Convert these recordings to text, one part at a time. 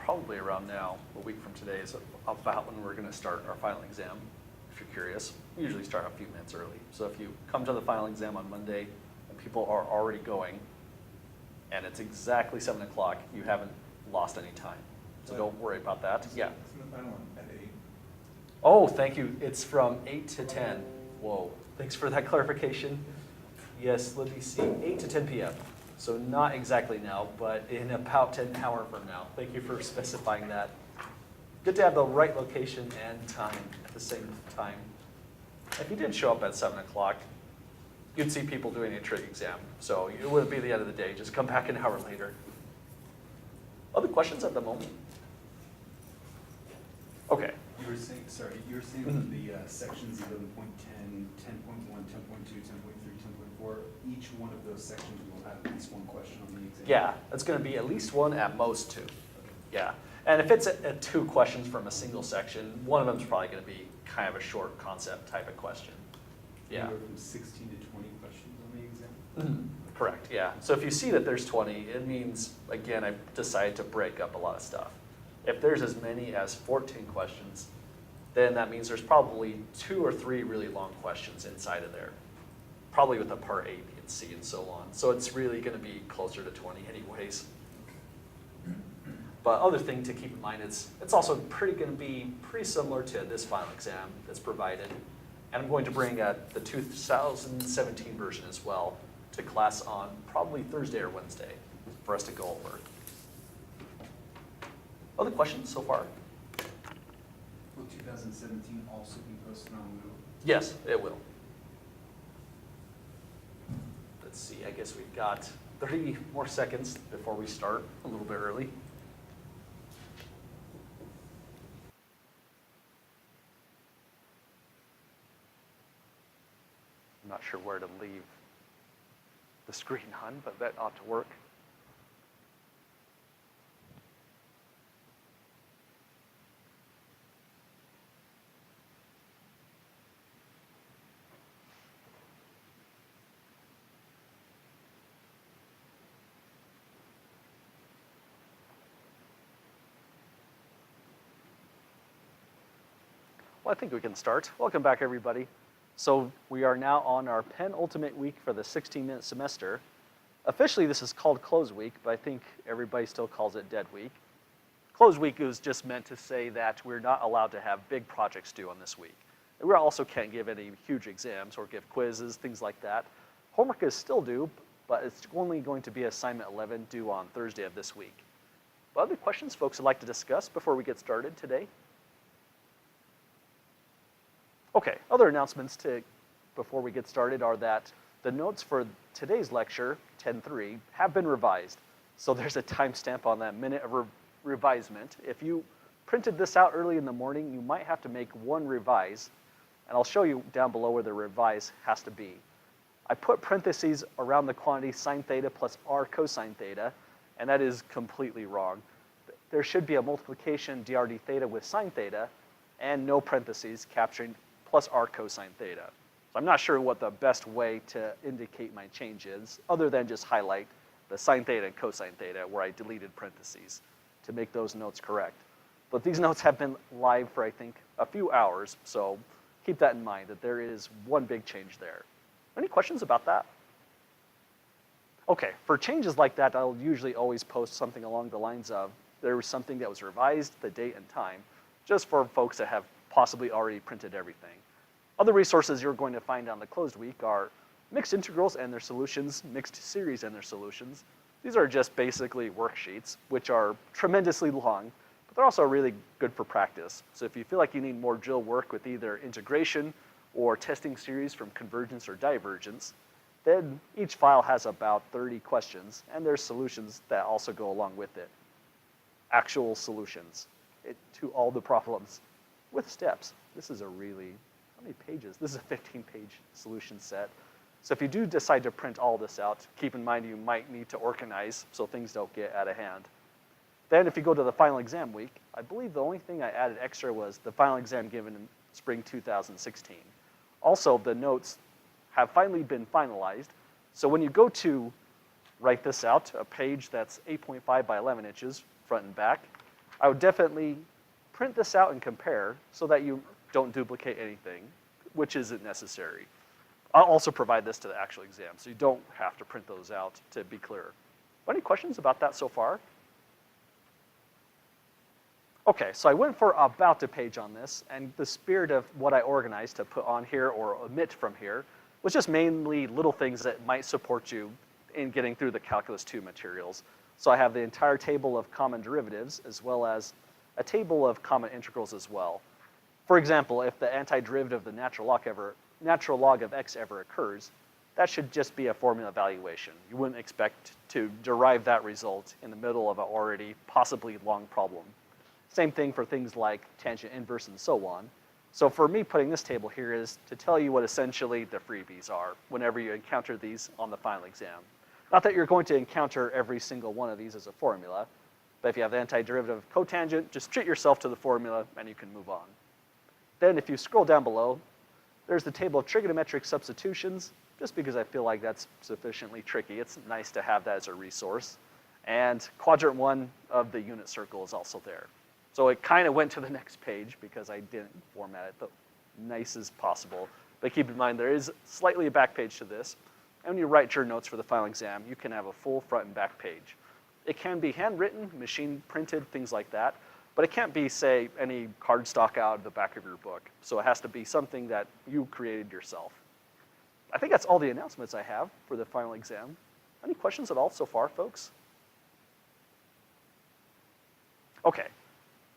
probably around now, a week from today, is about when we're going to start our final exam. If you're curious, we usually start a few minutes early. So if you come to the final exam on Monday and people are already going, and it's exactly 7 o'clock, you haven't lost any time. So don't worry about that. Yeah. Isn't the final one at 8? Oh, thank you. It's from 8 to 10. Whoa, thanks for that clarification. Yes, let me see, 8 to 10 p.m. So not exactly now, but in about an hour from now. Thank you for specifying that. Good to have the right location and time at the same time. If you did show up at 7 o'clock, you'd see people doing a trig exam. So it wouldn't be the end of the day. Just come back an hour later. Other questions at the moment? Okay. You were saying, sorry, you were saying Mhm. the sections 11.10, 10.1, 10.2, 10.3, 10.4, each one of those sections will have at least one question on the exam? Yeah, it's going to be at least one, at most two. Yeah. And if it's two questions from a single section, one of them is probably going to be kind of a short concept type of question. Yeah. Anywhere from 16 to 20 questions on the exam? Mhm. Correct, yeah. So if you see that there's 20, it means, again, I decided to break up a lot of stuff. If there's as many as 14 questions, then that means there's probably 2 or 3 really long questions inside of there, probably with the part A, B, and C, and so on. So it's really going to be closer to 20 anyways. But other thing to keep in mind is it's also going to be pretty similar to this final exam that's provided. And I'm going to bring the 2017 version as well to class on probably Thursday or Wednesday for us to go over. Other questions so far? Will 2017 also be posted on Moodle? Yes, it will. Let's see, I guess we've got 30 more seconds before we start, a little bit early. I'm not sure where to leave the screen on, but that ought to work. Well, I think we can start. Welcome back, everybody. So we are now on our penultimate week for the 16-minute semester. Officially, this is called close week, but I think everybody still calls it dead week. Close week is just meant to say that we're not allowed to have big projects due on this week. And we also can't give any huge exams or give quizzes, things like that. Homework is still due, but it's only going to be assignment 11 due on Thursday of this week. What other questions folks would like to discuss before we get started today? Okay, other announcements before we get started are that the notes for today's lecture, 10.3, have been revised. So there's a timestamp on that minute of revisement. If you printed this out early in the morning, you might have to make one revise, and I'll show you down below where the revise has to be. I put parentheses around the quantity sine theta plus r cosine theta, and that is completely wrong. There should be a multiplication drd theta with sine theta, and no parentheses capturing plus r cosine theta. So I'm not sure what the best way to indicate my change is, other than just highlight the sine theta and cosine theta where I deleted parentheses to make those notes correct. But these notes have been live for, I think, a few hours, so keep that in mind, that there is one big change there. Any questions about that? Okay, for changes like that, I'll usually always post something along the lines of, there was something that was revised, the date and time, just for folks that have possibly already printed everything. Other resources you're going to find on the closed week are mixed integrals and their solutions, mixed series and their solutions. These are just basically worksheets, which are tremendously long, but they're also really good for practice. So if you feel like you need more drill work with either integration or testing series from convergence or divergence, then each file has about 30 questions, and there's solutions that also go along with it. Actual solutions to all the problems with steps. This is a really, how many pages? This is a 15-page solution set. So if you do decide to print all this out, keep in mind you might need to organize so things don't get out of hand. Then if you go to the final exam week, I believe the only thing I added extra was the final exam given in spring 2016. Also, the notes have finally been finalized. So when you go to write this out, a page that's 8.5 by 11 inches, front and back, I would definitely print this out and compare so that you don't duplicate anything, which isn't necessary. I'll also provide this to the actual exam, so you don't have to print those out to be clear. Any questions about that so far? Okay, so I went for about a page on this, and the spirit of what I organized to put on here or omit from here was just mainly little things that might support you in getting through the Calculus 2 materials. So I have the entire table of common derivatives as well as a table of common integrals as well. For example, if the antiderivative of the natural log of x ever occurs, that should just be a formula evaluation. You wouldn't expect to derive that result in the middle of an already possibly long problem. Same thing for things like tangent inverse and so on. So for me, putting this table here is to tell you what essentially the freebies are whenever you encounter these on the final exam. Not that you're going to encounter every single one of these as a formula, but if you have the antiderivative of cotangent, just treat yourself to the formula and you can move on. Then if you scroll down below, there's the table of trigonometric substitutions, just because I feel like that's sufficiently tricky. It's nice to have that as a resource. And quadrant 1 of the unit circle is also there. So it kind of went to the next page because I didn't format it the nice as possible. But keep in mind, there is slightly a back page to this. And when you write your notes for the final exam, you can have a full front and back page. It can be handwritten, machine printed, things like that. But it can't be, say, any cardstock out of the back of your book. So it has to be something that you created yourself. I think that's all the announcements I have for the final exam. Any questions at all so far, folks? Okay.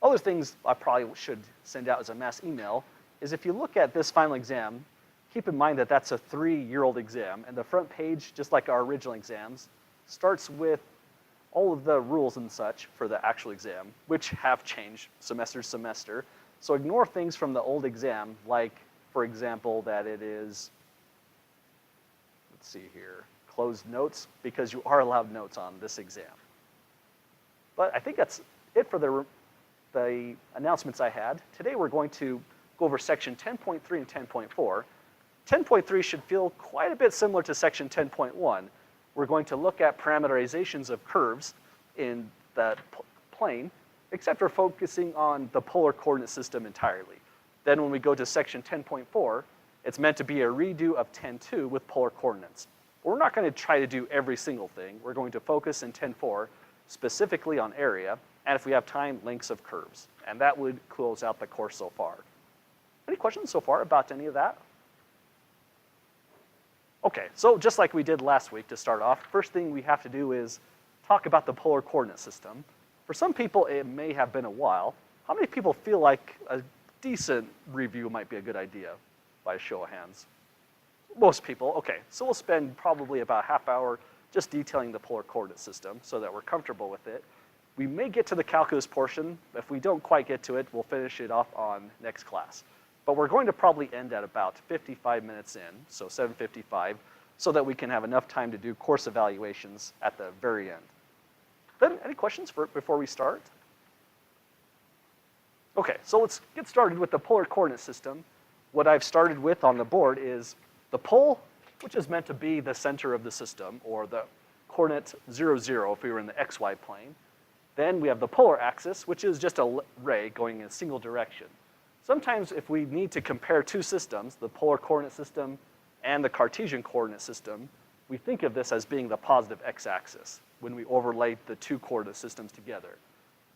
Other things I probably should send out as a mass email is if you look at this final exam, keep in mind that that's a 3-year-old exam, and the front page, just like our original exams, starts with all of the rules and such for the actual exam, which have changed semester to semester. So ignore things from the old exam, like, for example, that it is, let's see here, closed notes, because you are allowed notes on this exam. But I think that's it for the announcements I had. Today we're going to go over section 10.3 and 10.4. 10.3 should feel quite a bit similar to section 10.1. We're going to look at parameterizations of curves in the plane, except for focusing on the polar coordinate system entirely. Then when we go to section 10.4, it's meant to be a redo of 10.2 with polar coordinates. We're not going to try to do every single thing. We're going to focus in 10.4 specifically on area, and if we have time, lengths of curves. And that would close out the course so far. Any questions so far about any of that? Okay, so just like we did last week to start off, first thing we have to do is talk about the polar coordinate system. For some people, it may have been a while. How many people feel like a decent review might be a good idea, by a show of hands? Most people. Okay, so we'll spend probably about a half hour just detailing the polar coordinate system so that we're comfortable with it. We may get to the calculus portion. If we don't quite get to it, we'll finish it off on next class. But we're going to probably end at about 55 minutes in, so 7:55, so that we can have enough time to do course evaluations at the very end. Then, any questions before we start? Okay, so let's get started with the polar coordinate system. What I've started with on the board is the pole, which is meant to be the center of the system, or the coordinate 0, 0 if we were in the xy plane. Then we have the polar axis, which is just a ray going in a single direction. Sometimes if we need to compare two systems, the polar coordinate system and the Cartesian coordinate system, we think of this as being the positive x-axis when we overlay the two coordinate systems together.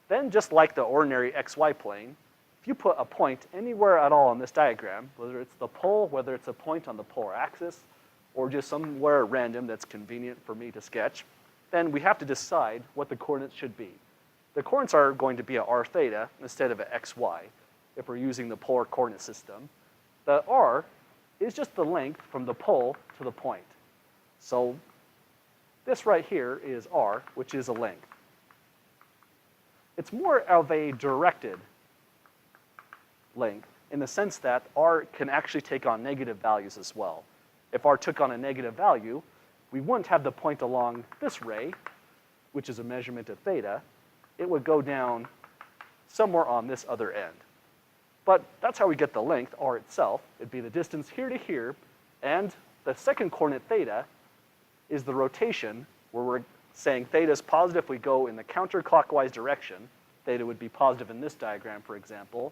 Then just like the ordinary xy plane, if you put a point anywhere at all on this diagram, whether it's the pole, whether it's a point on the polar axis, or just somewhere random that's convenient for me to sketch, then we have to decide what the coordinates should be. The coordinates are going to be a r theta instead of a xy if we're using the polar coordinate system. The r is just the length from the pole to the point. So this right here is r, which is a length. It's more of a directed length in the sense that r can actually take on negative values as well. If r took on a negative value, we wouldn't have the point along this ray, which is a measurement of theta. It would go down somewhere on this other end. But that's how we get the length, r itself. It'd be the distance here to here, and the second coordinate theta is the rotation, where we're saying theta is positive if we go in the counterclockwise direction, theta would be positive in this diagram, for example.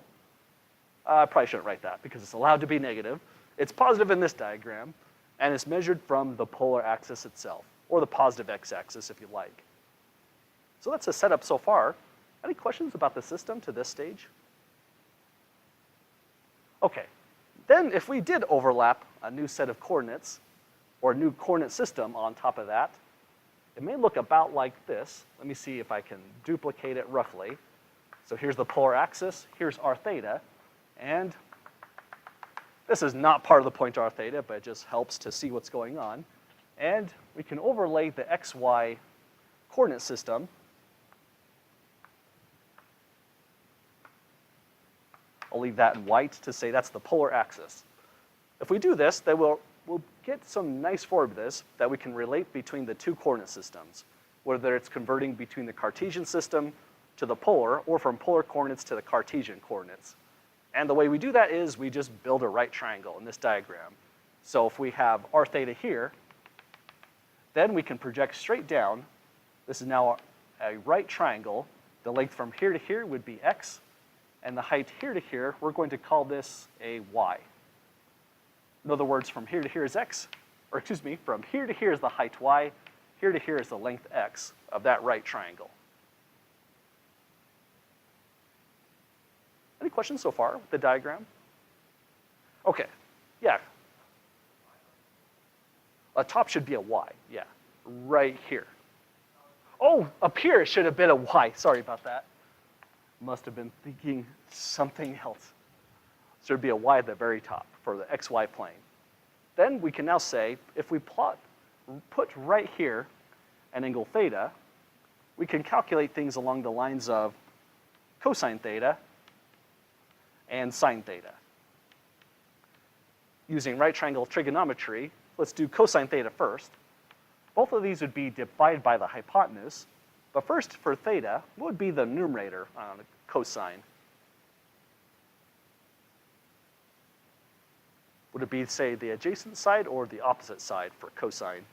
I probably shouldn't write that because it's allowed to be negative. It's positive in this diagram, and it's measured from the polar axis itself, or the positive x-axis if you like. So that's a setup so far. Any questions about the system to this stage? Okay, then if we did overlap a new set of coordinates, or a new coordinate system on top of that, it may look about like this. Let me see if I can duplicate it roughly. So here's the polar axis, here's r theta, and this is not part of the point r theta, but it just helps to see what's going on. And we can overlay the xy coordinate system. I'll leave that in white to say that's the polar axis. If we do this, then we'll get some nice formulas that we can relate between the two coordinate systems, whether it's converting between the Cartesian system to the polar, or from polar coordinates to the Cartesian coordinates. And the way we do that is we just build a right triangle in this diagram. So if we have r theta here, then we can project straight down. This is now a right triangle. The length from here to here would be x, and the height here to here, we're going to call this a y. In other words, from here to here is x, or excuse me, from here to here is the height y, here to here is the length x of that right triangle. Any questions so far with the diagram? Okay, yeah. A top should be a y, yeah, right here. Oh, up here it should have been a y, sorry about that. Must have been thinking something else. So there'd be a y at the very top for the xy plane. Then we can now say, if we put right here an angle theta, we can calculate things along the lines of cosine theta and sine theta. Using right triangle trigonometry, let's do cosine theta first. Both of these would be divided by the hypotenuse. But first, for theta, what would be the numerator on cosine? Would it be, say, the adjacent side or the opposite side for cosine?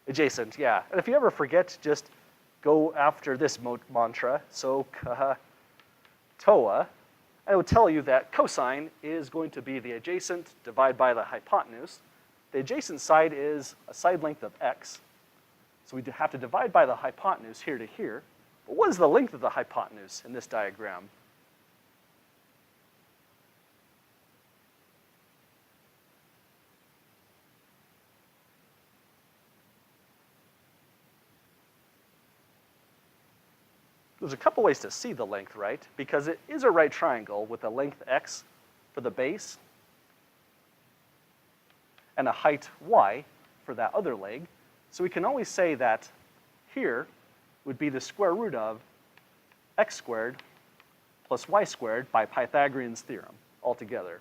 Adjacent, yeah. And if you ever forget, just go after this mantra, SOHCAHTOA, and it will tell you that cosine is going to be the adjacent divided by the hypotenuse. The adjacent side is a side length of x. So we have to divide by the hypotenuse here to here. But what is the length of the hypotenuse in this diagram? There's a couple ways to see the length, right? Because it is a right triangle with a length x for the base and a height y for that other leg. So we can always say that here would be the square root of x squared plus y squared by Pythagorean's theorem altogether.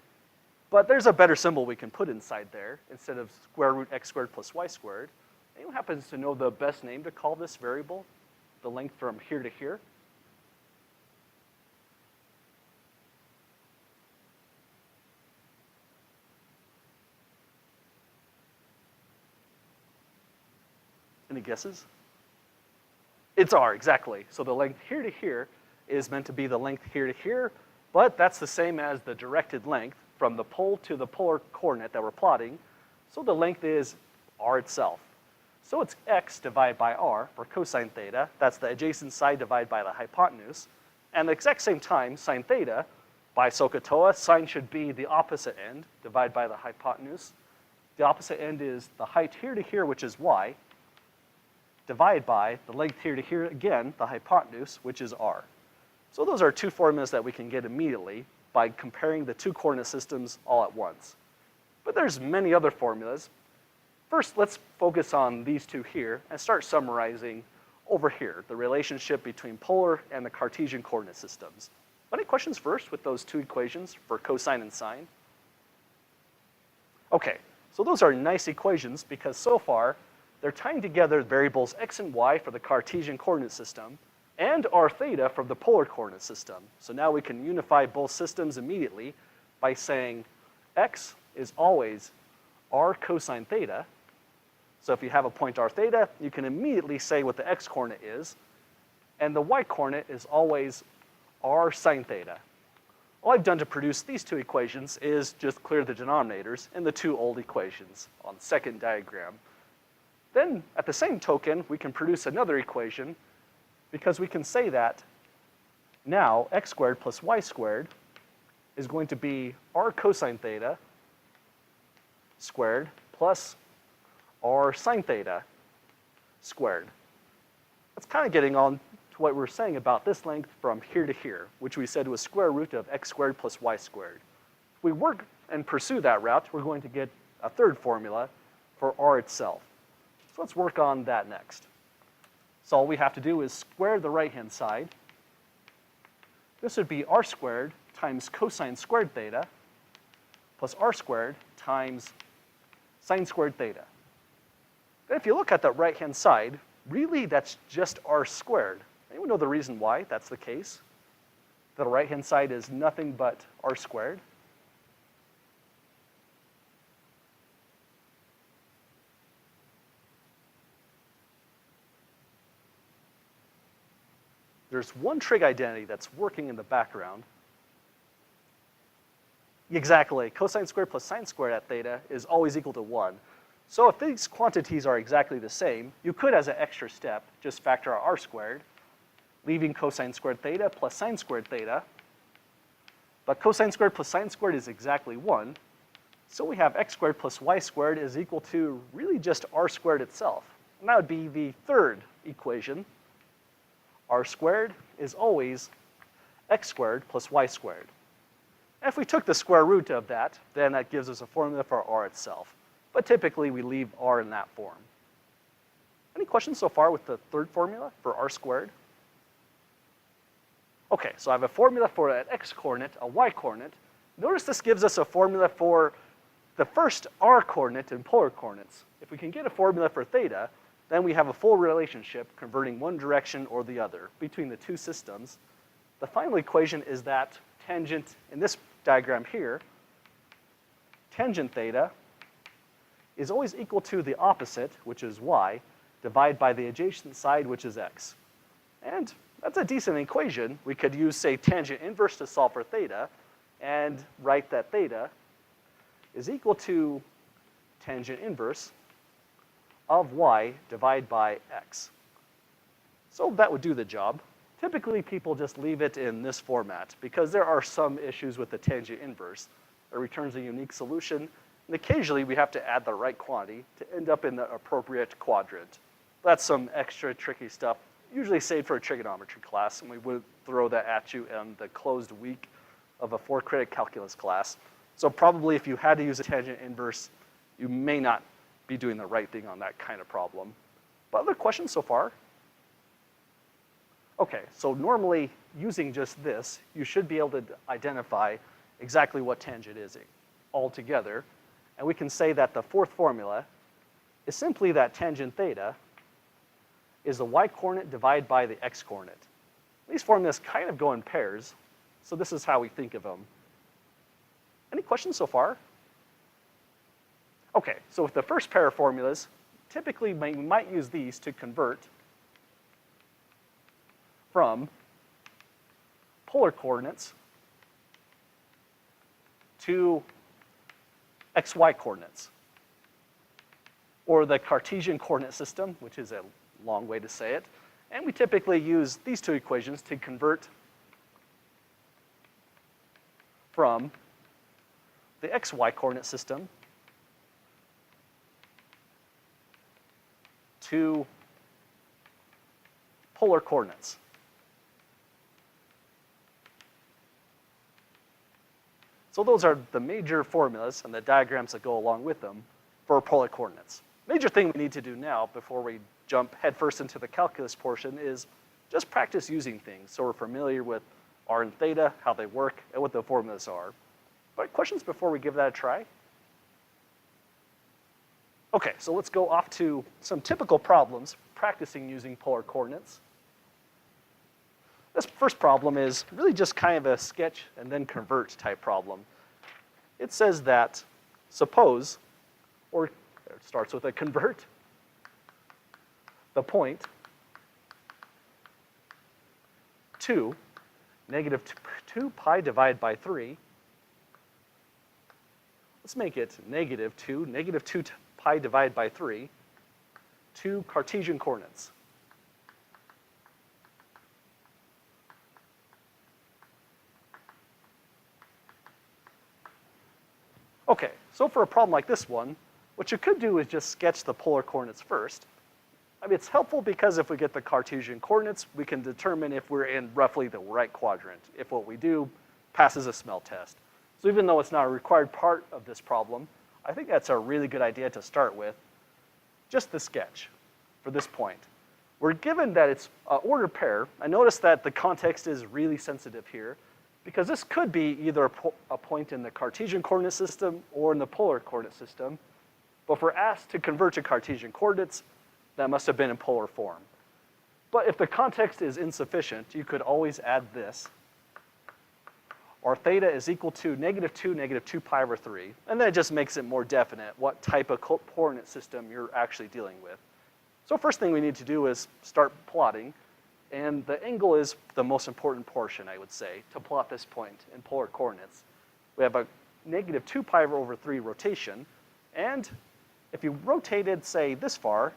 But there's a better symbol we can put inside there instead of square root x squared plus y squared. Anyone happens to know the best name to call this variable, the length from here to here? Any guesses? It's r, exactly. So the length here to here is meant to be the length here to here, but that's the same as the directed length from the pole to the polar coordinate that we're plotting. So the length is r itself. So it's x divided by r for cosine theta. That's the adjacent side divided by the hypotenuse. And at the exact same time, sine theta, by SOHCAHTOA, sine should be the opposite end divided by the hypotenuse. The opposite end is the height here to here, which is y, divided by the length here to here, again, the hypotenuse, which is r. So those are two formulas that we can get immediately by comparing the two coordinate systems all at once. But there's many other formulas. First, let's focus on these two here and start summarizing over here, the relationship between polar and the Cartesian coordinate systems. Any questions first with those two equations for cosine and sine? Okay, so those are nice equations because so far, they're tying together variables x and y for the Cartesian coordinate system and r theta from the polar coordinate system. So now we can unify both systems immediately by saying x is always r cosine theta. So if you have a point r theta, you can immediately say what the x coordinate is. and the y-coordinate is always r sine theta. All I've done to produce these two equations is just clear the denominators in the two old equations on the second diagram. Then, at the same token, we can produce another equation because we can say that now x squared plus y squared is going to be r cosine theta squared plus r sine theta squared. That's kind of getting on to what we were saying about this length from here to here, which we said was square root of x squared plus y squared. If we work and pursue that route, we're going to get a third formula for r itself. So let's work on that next. So all we have to do is square the right-hand side. This would be r squared times cosine squared theta plus r squared times sine squared theta. Then if you look at the right-hand side, really that's just r squared. Anyone know the reason why that's the case? The right-hand side is nothing but r squared. There's one trig identity that's working in the background. Exactly, cosine squared plus sine squared at theta is always equal to 1. So if these quantities are exactly the same, you could, as an extra step, just factor out r squared, leaving cosine squared theta plus sine squared theta. But cosine squared plus sine squared is exactly 1. So we have x squared plus y squared is equal to really just r squared itself. And that would be the third equation. R squared is always x squared plus y squared. And if we took the square root of that, then that gives us a formula for r itself. But typically, we leave r in that form. Any questions so far with the third formula for r squared? Okay, so I have a formula for an x-coordinate, a y-coordinate. Notice this gives us a formula for the first r-coordinate in polar coordinates. If we can get a formula for theta, then we have a full relationship converting one direction or the other between the two systems. The final equation is that tangent, in this diagram here, tangent theta is always equal to the opposite, which is y, divided by the adjacent side, which is x. And that's a decent equation. We could use, say, tangent inverse to solve for theta, and write that theta is equal to tangent inverse of y divided by x. So that would do the job. Typically, people just leave it in this format because there are some issues with the tangent inverse. It returns a unique solution, and occasionally we have to add the right quantity to end up in the appropriate quadrant. That's some extra tricky stuff, usually saved for a trigonometry class, and we would throw that at you in the closed week of a 4-credit calculus class. So probably if you had to use a tangent inverse, you may not be doing the right thing on that kind of problem. But other questions so far? Okay, so normally using just this, you should be able to identify exactly what tangent is altogether. And we can say that the fourth formula is simply that tangent theta is the y-coordinate divided by the x-coordinate. These formulas kind of go in pairs, so this is how we think of them. Any questions so far? Okay, so with the first pair of formulas, typically we might use these to convert from polar coordinates to xy coordinates, or the Cartesian coordinate system, which is a long way to say it. And we typically use these two equations to convert from the xy coordinate system to polar coordinates. So those are the major formulas and the diagrams that go along with them for polar coordinates. Major thing we need to do now before we jump headfirst into the calculus portion is just practice using things so we're familiar with r and theta, how they work, and what the formulas are. But questions before we give that a try? Okay, so let's go off to some typical problems practicing using polar coordinates. This first problem is really just kind of a sketch and then convert type problem. It says that suppose, or it starts with a convert, the point 2, negative 2 pi divided by 3. Let's make it negative 2, negative 2 pi divided by 3, to Cartesian coordinates. Okay, so for a problem like this one, what you could do is just sketch the polar coordinates first. I mean, it's helpful because if we get the Cartesian coordinates, we can determine if we're in roughly the right quadrant, if what we do passes a smell test. So even though it's not a required part of this problem, I think that's a really good idea to start with. Just the sketch for this point. We're given that it's an ordered pair. I notice that the context is really sensitive here because this could be either a point in the Cartesian coordinate system or in the polar coordinate system. But if we're asked to convert to Cartesian coordinates, that must have been in polar form. But if the context is insufficient, you could always add this. Or theta is equal to negative 2 pi over 3. And then it just makes it more definite what type of coordinate system you're actually dealing with. So first thing we need to do is start plotting. And the angle is the most important portion, I would say, to plot this point in polar coordinates. We have a negative 2 pi over 3 rotation. And if you rotated, say, this far,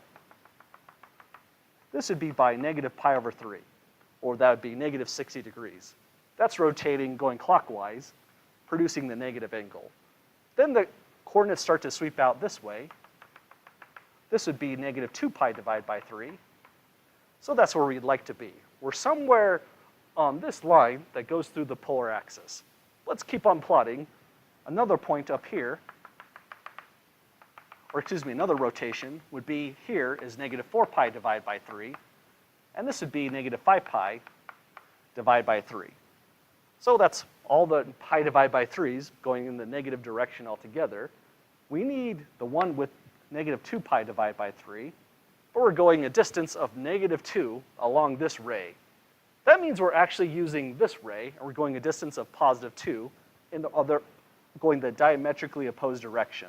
this would be by negative pi over 3. Or that would be negative 60 degrees. That's rotating, going clockwise, producing the negative angle. Then the coordinates start to sweep out this way. This would be negative 2 pi divided by 3. So that's where we'd like to be. We're somewhere on this line that goes through the polar axis. Let's keep on plotting. Another point up here, or excuse me, another rotation would be here is negative 4 pi divided by 3. And this would be negative 5 pi divided by 3. So that's all the pi divided by 3's going in the negative direction altogether. We need the one with negative 2 pi divided by 3, but we're going a distance of negative 2 along this ray. That means we're actually using this ray, and we're going a distance of positive 2 in the other, going the diametrically opposed direction.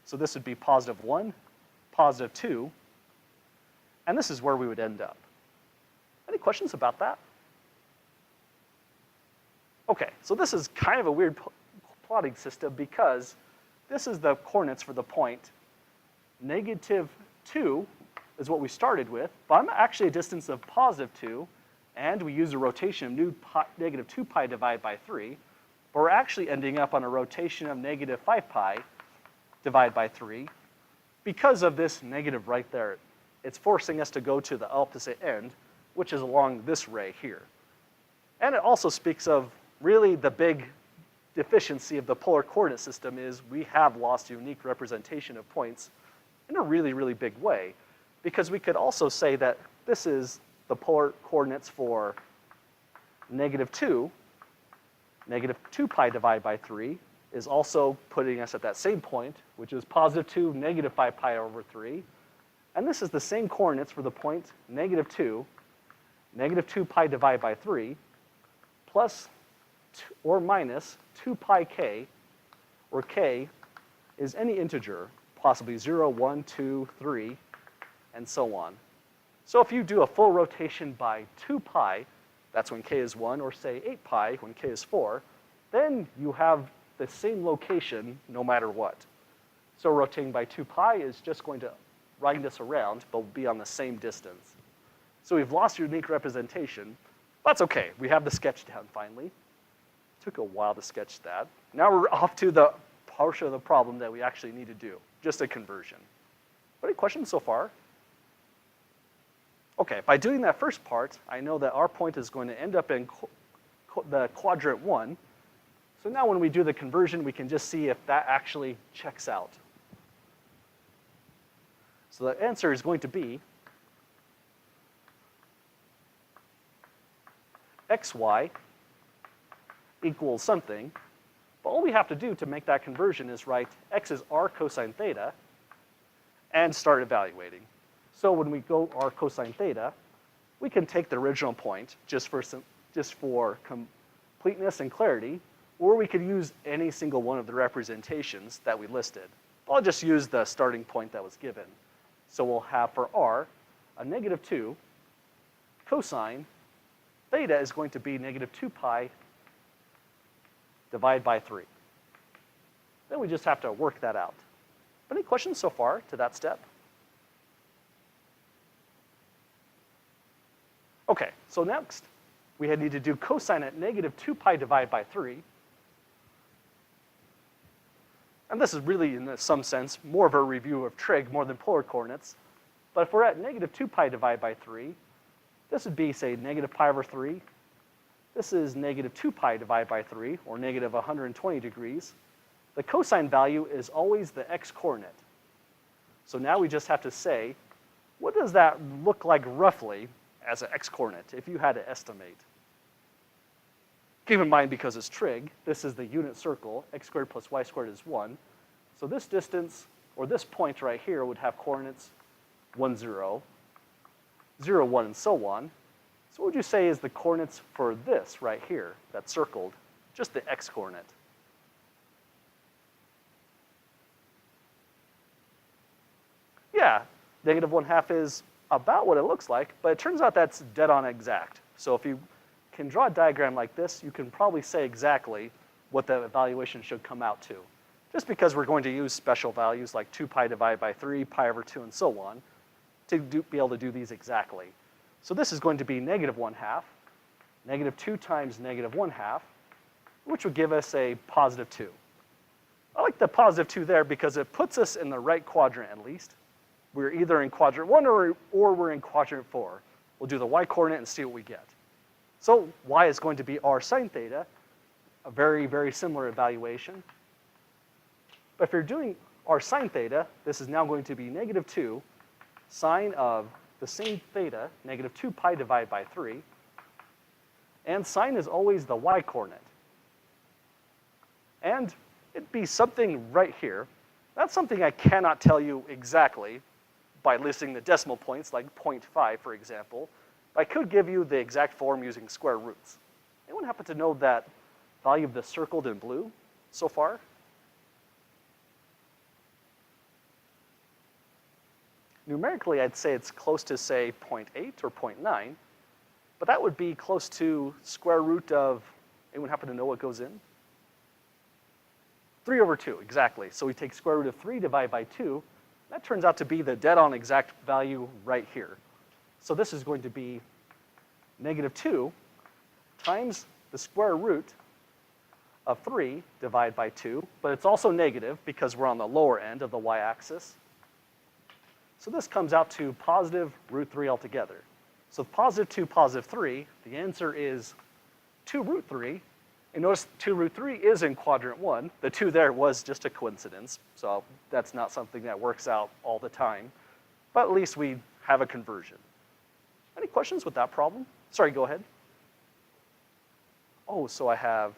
So this would be positive 1, positive 2, and this is where we would end up. Any questions about that? Okay, so this is kind of a weird plotting system because this is the coordinates for the point. Negative 2 is what we started with, but I'm actually a distance of positive 2, and we use a rotation of negative 2 pi divided by 3, but we're actually ending up on a rotation of negative 5 pi divided by 3 because of this negative right there. It's forcing us to go to the opposite end, which is along this ray here. And it also speaks of really the big deficiency of the polar coordinate system is we have lost unique representation of points in a really, really big way. Because we could also say that this is the polar coordinates for negative 2 pi divided by 3 is also putting us at that same point, which is positive 2, negative 5 pi over 3. And this is the same coordinates for the point negative 2 pi divided by 3, plus or minus 2 pi k, where k is any integer, possibly 0, 1, 2, 3, and so on. So if you do a full rotation by 2 pi, that's when k is 1, or say 8 pi when k is 4, then you have the same location no matter what. So rotating by 2 pi is just going to wind us around, but will be on the same distance. So we've lost unique representation. That's okay. We have the sketch down finally. Took a while to sketch that. Now we're off to the portion of the problem that we actually need to do, just a conversion. Any questions so far? Okay, by doing that first part, I know that our point is going to end up in the quadrant 1. So now when we do the conversion, we can just see if that actually checks out. So the answer is going to be xy equals something, but all we have to do to make that conversion is write x is r cosine theta and start evaluating. So when we go r cosine theta, we can take the original point just for completeness and clarity, or we could use any single one of the representations that we listed. I'll just use the starting point that was given. So we'll have for r a negative 2 cosine theta is going to be negative 2 pi divided by 3. Then we just have to work that out. Any questions so far to that step? Okay, so next, we need to do cosine at negative 2 pi divided by 3. And this is really, in some sense, more of a review of trig more than polar coordinates. But if we're at negative 2 pi divided by 3, this would be, say, negative pi over 3. This is negative 2 pi divided by 3, or negative 120 degrees. The cosine value is always the x-coordinate. So now we just have to say, what does that look like roughly as an x-coordinate if you had to estimate? Keep in mind, because it's trig, this is the unit circle, x squared plus y squared is 1. So this distance, or this point right here, would have coordinates 1, 0, 0, 1, and so on. So what would you say is the coordinates for this right here that's circled, just the x-coordinate? Yeah, negative 1/2 is about what it looks like, but it turns out that's dead on exact. So if you can draw a diagram like this, you can probably say exactly what the evaluation should come out to. Just because we're going to use special values like 2 pi divided by 3, pi over 2, and so on, to be able to do these exactly. So this is going to be negative 1/2, negative 2 times negative 1/2, which would give us a positive 2. I like the positive 2 there because it puts us in the right quadrant at least. We're either in quadrant 1 or we're in quadrant 4. We'll do the y-coordinate and see what we get. So y is going to be r sine theta, a very, very similar evaluation. But if you're doing r sine theta, this is now going to be negative 2 sine of the same theta, negative 2 pi divided by 3. And sine is always the y-coordinate. And it'd be something right here. That's something I cannot tell you exactly by listing the decimal points, like 0.5, for example. But I could give you the exact form using square roots. Anyone happen to know that value of the circled in blue so far? Numerically, I'd say it's close to, say, 0.8 or 0.9. But that would be close to square root of, anyone happen to know what goes in? 3 over 2, exactly. So we take square root of 3 divided by 2. That turns out to be the dead-on exact value right here. So this is going to be negative 2 times the square root of 3 divided by 2. But it's also negative because we're on the lower end of the y-axis. So this comes out to positive root 3 altogether. So positive 2, positive 3, the answer is 2 root 3. And notice 2 root 3 is in quadrant 1. The 2 there was just a coincidence, so that's not something that works out all the time. But at least we have a conversion. Any questions with that problem? Sorry, go ahead. Oh, so I have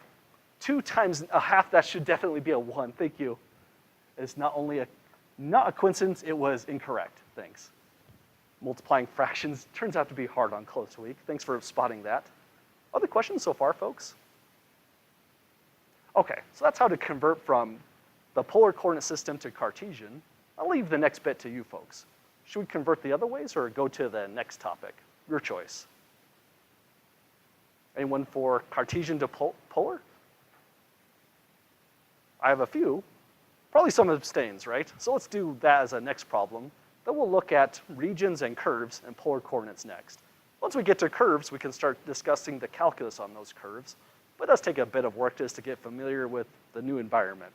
2 times a half. That should definitely be a 1. Thank you. It's not a coincidence, it was incorrect. Thanks. Multiplying fractions turns out to be hard on close week. Thanks for spotting that. Other questions so far, folks? Okay, so that's how to convert from the polar coordinate system to Cartesian. I'll leave the next bit to you folks. Should we convert the other ways or go to the next topic? Your choice. Anyone for Cartesian to polar? I have a few. Probably some abstains, right? So let's do that as a next problem. Then we'll look at regions and curves and polar coordinates next. Once we get to curves, we can start discussing the calculus on those curves. But it does take a bit of work just to get familiar with the new environment.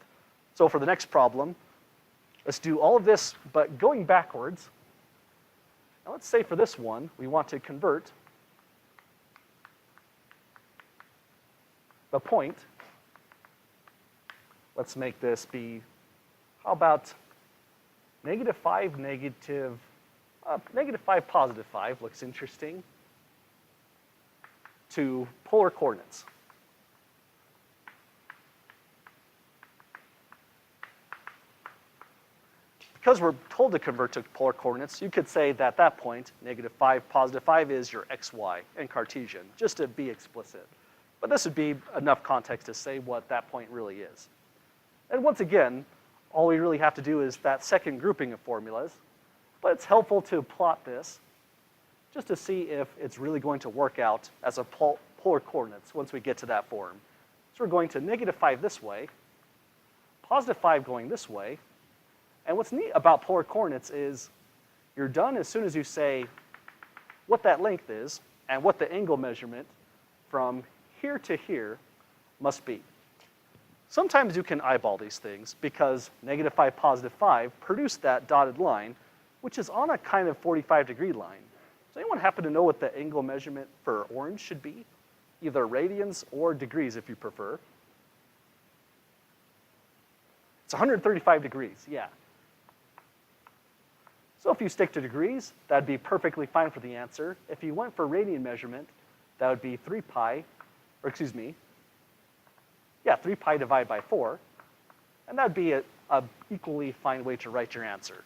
So for the next problem, let's do all of this, but going backwards. Now let's say for this one, we want to convert the point. Let's make this be, how about negative 5, negative 5, positive 5, looks interesting, to polar coordinates. Because we're told to convert to polar coordinates, you could say that at that point, negative 5, positive 5 is your xy in Cartesian, just to be explicit. But this would be enough context to say what that point really is. And once again, all we really have to do is that second grouping of formulas. But it's helpful to plot this just to see if it's really going to work out as a polar coordinates once we get to that form. So we're going to -5 this way, +5 going this way, and what's neat about polar coordinates is you're done as soon as you say what that length is and what the angle measurement from here to here must be. Sometimes you can eyeball these things because -5, +5 produce that dotted line, which is on a kind of 45-degree line. Does anyone happen to know what the angle measurement for orange should be? Either radians or degrees if you prefer. It's 135 degrees, yeah. So if you stick to degrees, that'd be perfectly fine for the answer. If you went for radian measurement, that would be 3 pi, or excuse me, yeah, 3 pi divided by 4, and that'd be a equally fine way to write your answer.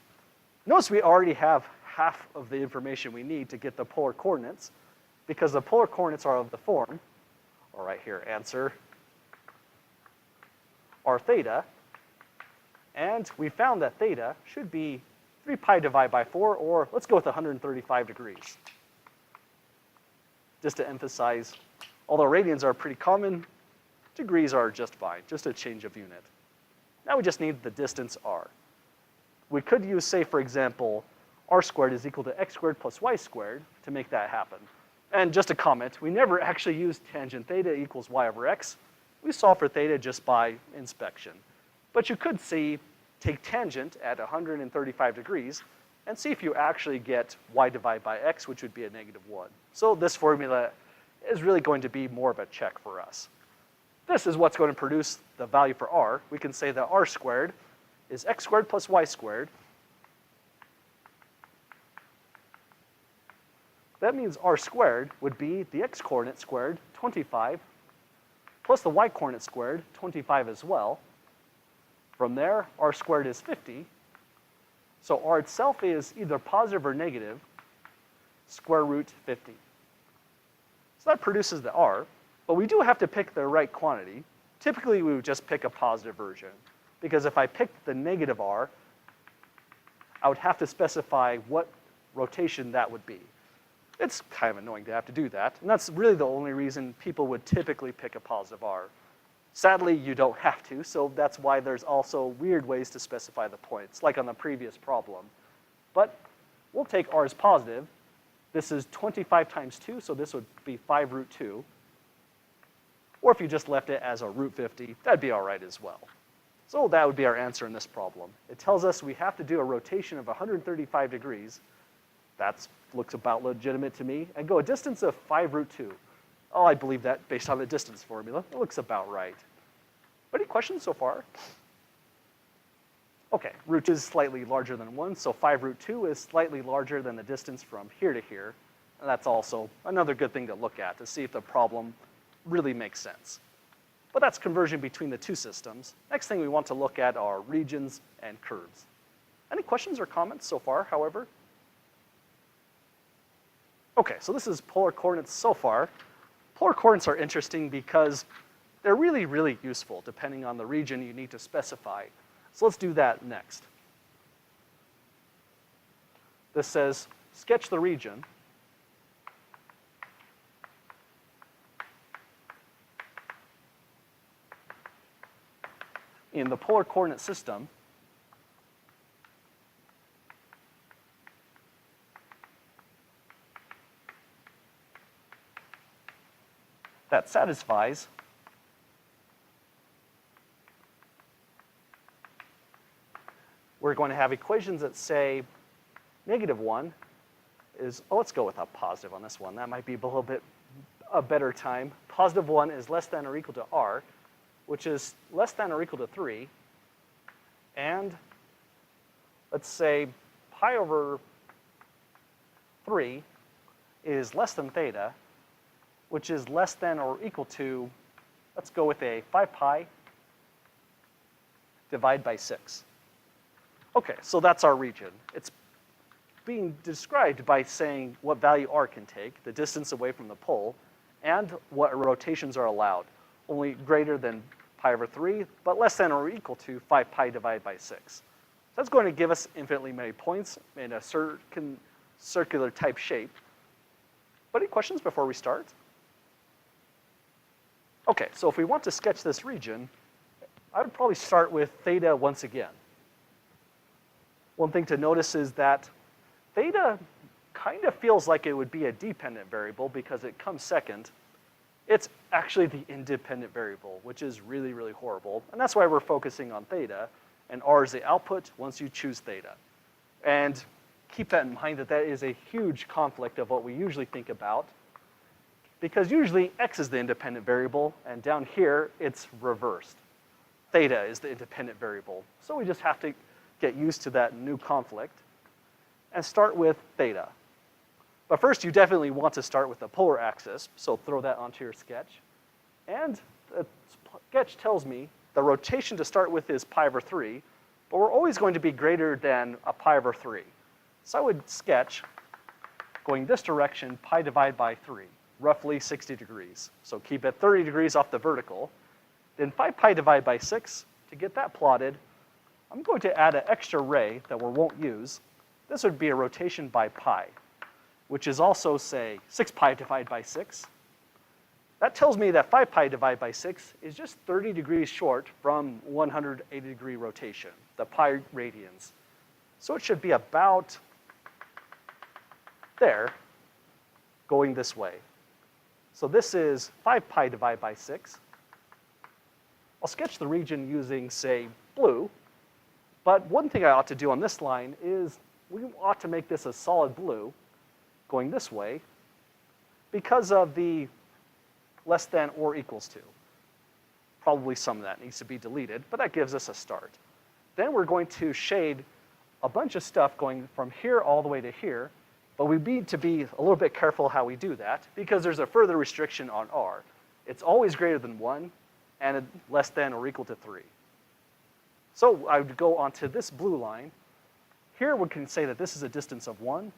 Notice we already have half of the information we need to get the polar coordinates, because the polar coordinates are of the form, all right here, answer r theta, and we found that theta should be 3 pi divided by 4, or let's go with 135 degrees. Just to emphasize, although radians are pretty common, degrees are just fine, just a change of unit. Now we just need the distance r. We could use, say, for example, r squared is equal to x squared plus y squared to make that happen. And just a comment, we never actually used tangent theta equals y over x. We solve for theta just by inspection. But you could see, take tangent at 135 degrees and see if you actually get y divided by x, which would be a -1. So this formula is really going to be more of a check for us. This is what's going to produce the value for r. We can say that r squared is x squared plus y squared. That means r squared would be the x coordinate squared, 25, plus the y coordinate squared, 25 as well. From there, r squared is 50. So r itself is either positive or negative, square root 50. So that produces the r, but we do have to pick the right quantity. Typically, we would just pick a positive version, because if I picked the negative r, I would have to specify what rotation that would be. It's kind of annoying to have to do that, and that's really the only reason people would typically pick a positive r. Sadly, you don't have to, so that's why there's also weird ways to specify the points, like on the previous problem. But we'll take r as positive. This is 25 times 2, so this would be 5 root 2. Or if you just left it as a root 50, that'd be all right as well. So that would be our answer in this problem. It tells us we have to do a rotation of 135 degrees. That looks about legitimate to me. And go a distance of 5 root 2. Oh, I believe that based on the distance formula. It looks about right. Any questions so far? Okay, root is slightly larger than 1, so 5 root 2 is slightly larger than the distance from here to here. And that's also another good thing to look at to see if the problem really makes sense. But that's conversion between the two systems. Next thing we want to look at are regions and curves. Any questions or comments so far, however? Okay, so this is polar coordinates so far. Polar coordinates are interesting because they're really, really useful depending on the region you need to specify. So let's do that next. This says, sketch the region. In the polar coordinate system, that satisfies we're going to have equations that say -1 is, oh, let's go with a positive on this one. That might be a little bit a better time. +1 is less than or equal to r, which is less than or equal to 3. And let's say pi over 3 is less than theta, which is less than or equal to, let's go with a 5 pi divided by 6. Okay, so that's our region. It's being described by saying what value r can take, the distance away from the pole, and what rotations are allowed. Only greater than pi over 3, but less than or equal to 5 pi divided by 6. So that's going to give us infinitely many points in a circular type shape. But any questions before we start? Okay, so if we want to sketch this region, I would probably start with theta once again. One thing to notice is that theta kind of feels like it would be a dependent variable because it comes second. It's actually the independent variable, which is really, really horrible. And that's why we're focusing on theta, and r is the output once you choose theta. And keep that in mind that that is a huge conflict of what we usually think about, because usually x is the independent variable, and down here it's reversed. Theta is the independent variable. So we just have to get used to that new conflict and start with theta. But first, you definitely want to start with the polar axis, so throw that onto your sketch. And the sketch tells me the rotation to start with is pi over 3, but we're always going to be greater than a pi over 3. So I would sketch going this direction, pi divided by 3, roughly 60 degrees. So keep it 30 degrees off the vertical. Then 5 pi divided by 6, to get that plotted, I'm going to add an extra ray that we won't use. This would be a rotation by pi, which is also, say, 6 pi divided by 6. That tells me that 5 pi divided by 6 is just 30 degrees short from 180 degree rotation, the pi radians. So it should be about there, going this way. So this is 5 pi divided by 6. I'll sketch the region using, say, blue. But one thing I ought to do on this line is we ought to make this a solid blue going this way because of the less than or equals to. Probably some of that needs to be deleted, but that gives us a start. Then we're going to shade a bunch of stuff going from here all the way to here, but we need to be a little bit careful how we do that because there's a further restriction on r. It's always greater than 1 and less than or equal to 3. So I would go onto this blue line. Here we can say that this is a distance of 1,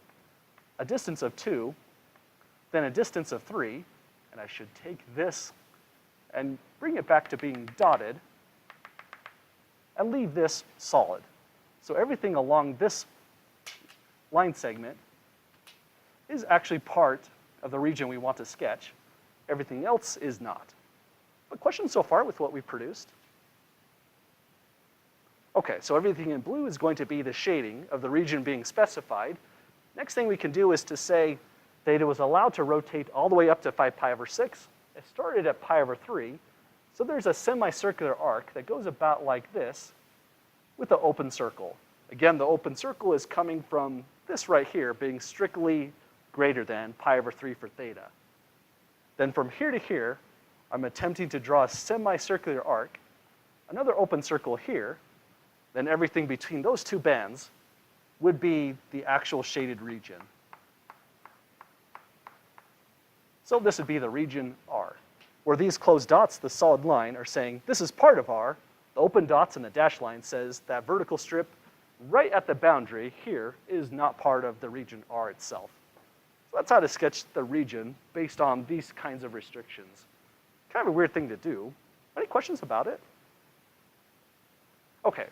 a distance of 2, then a distance of 3, and I should take this and bring it back to being dotted and leave this solid. So everything along this line segment is actually part of the region we want to sketch. Everything else is not. But questions so far with what we've produced? Okay, so everything in blue is going to be the shading of the region being specified. Next thing we can do is to say theta was allowed to rotate all the way up to 5 pi over 6. It started at pi over 3. So there's a semicircular arc that goes about like this with an open circle. Again, the open circle is coming from this right here being strictly greater than pi over 3 for theta. Then from here to here, I'm attempting to draw a semicircular arc, another open circle here, then everything between those two bands would be the actual shaded region. So this would be the region R, where these closed dots, the solid line, are saying this is part of R. The open dots and the dashed line says that vertical strip right at the boundary here is not part of the region R itself. So that's how to sketch the region based on these kinds of restrictions. Kind of a weird thing to do. Any questions about it? Okay.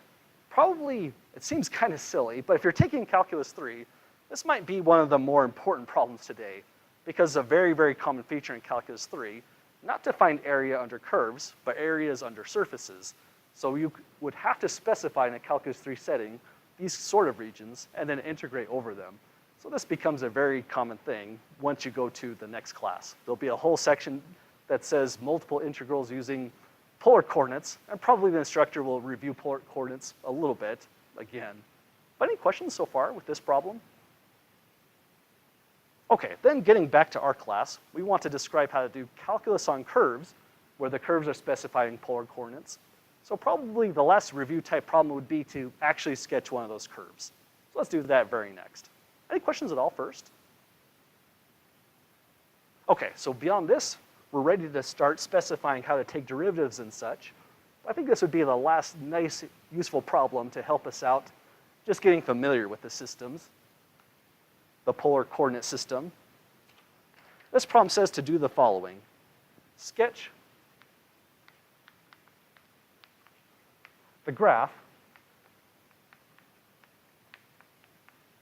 Probably, it seems kind of silly, but if you're taking Calculus 3, this might be one of the more important problems today because a very, very common feature in Calculus 3, not to find area under curves, but areas under surfaces. So you would have to specify in a Calculus 3 setting these sort of regions and then integrate over them. So this becomes a very common thing once you go to the next class. There'll be a whole section that says multiple integrals using polar coordinates, and probably the instructor will review polar coordinates a little bit again. But any questions so far with this problem? Okay, then getting back to our class, we want to describe how to do calculus on curves, where the curves are specifying polar coordinates. So probably the last review type problem would be to actually sketch one of those curves. So let's do that very next. Any questions at all first? Okay, so beyond this, we're ready to start specifying how to take derivatives and such. I think this would be the last nice, useful problem to help us out, just getting familiar with the systems, the polar coordinate system. This problem says to do the following. Sketch the graph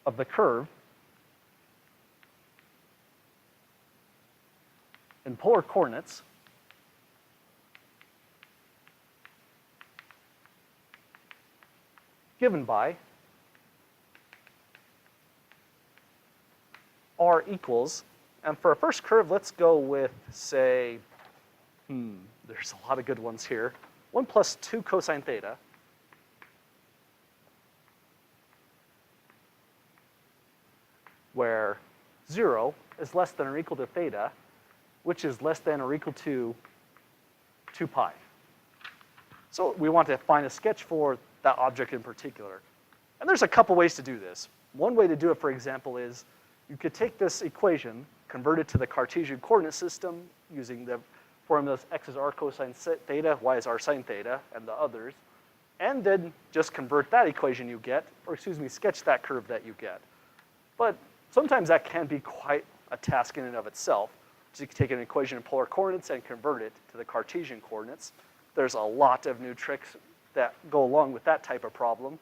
of the curve in polar coordinates given by r equals, and for our first curve, let's go with, say, there's a lot of good ones here. 1 plus 2 cosine theta where 0 is less than or equal to theta, which is less than or equal to 2 pi. So we want to find a sketch for that object in particular. And there's a couple ways to do this. One way to do it, for example, is you could take this equation, convert it to the Cartesian coordinate system using the formulas x is r cosine theta, y is r sine theta, and the others, and then just convert that equation you get, or excuse me, sketch that curve that you get. But sometimes that can be quite a task in and of itself. So you can take an equation in polar coordinates and convert it to the Cartesian coordinates. There's a lot of new tricks that go along with that type of problem.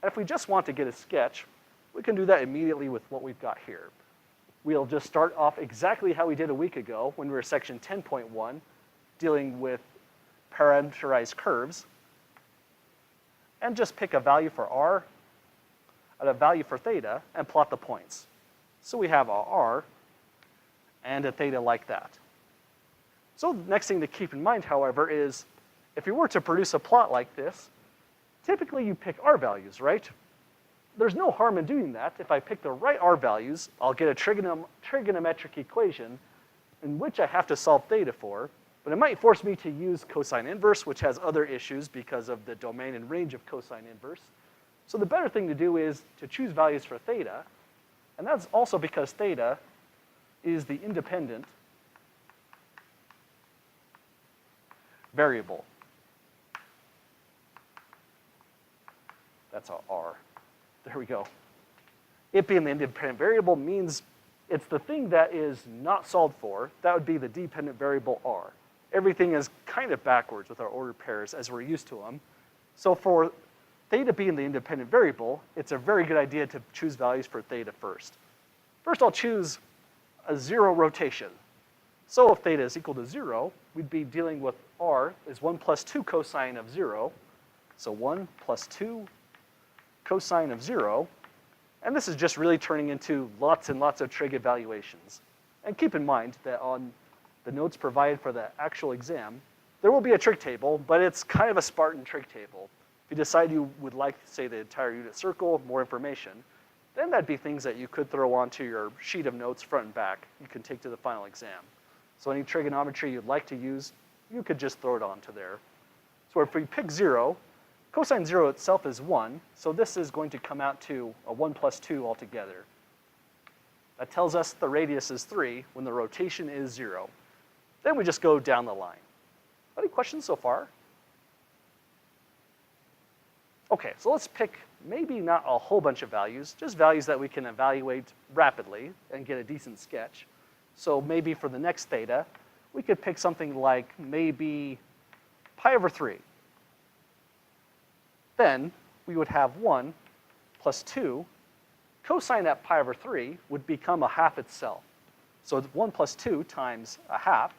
And if we just want to get a sketch, we can do that immediately with what we've got here. We'll just start off exactly how we did a week ago when we were section 10.1, dealing with parameterized curves, and just pick a value for r and a value for theta and plot the points. So we have a r and a theta like that. So the next thing to keep in mind, however, is if you were to produce a plot like this, typically you pick r values, right? There's no harm in doing that. If I pick the right r values, I'll get a trigonometric equation in which I have to solve theta for, but it might force me to use cosine inverse, which has other issues because of the domain and range of cosine inverse. So the better thing to do is to choose values for theta, and that's also because theta is the independent variable. That's our r. There we go. It being the independent variable means it's the thing that is not solved for. That would be the dependent variable r. Everything is kind of backwards with our ordered pairs as we're used to them. So for theta being the independent variable, it's a very good idea to choose values for theta first. First, I'll choose a 0 rotation. So if theta is equal to 0, we'd be dealing with r is 1 plus 2 cosine of 0. So 1 plus 2 cosine of 0. And this is just really turning into lots and lots of trig evaluations. And keep in mind that on the notes provided for the actual exam, there will be a trig table, but it's kind of a Spartan trig table. If you decide you would like, say, the entire unit circle, more information, then that'd be things that you could throw onto your sheet of notes front and back. You can take to the final exam. So any trigonometry you'd like to use, you could just throw it onto there. So if we pick 0, cosine 0 itself is 1, so this is going to come out to a 1 plus 2 altogether. That tells us the radius is 3 when the rotation is 0. Then we just go down the line. Any questions so far? Okay, so let's pick maybe not a whole bunch of values, just values that we can evaluate rapidly and get a decent sketch. So maybe for the next theta, we could pick something like maybe pi over 3. Then we would have 1 plus 2. Cosine at pi over 3 would become a half itself. So 1 plus 2 times a half.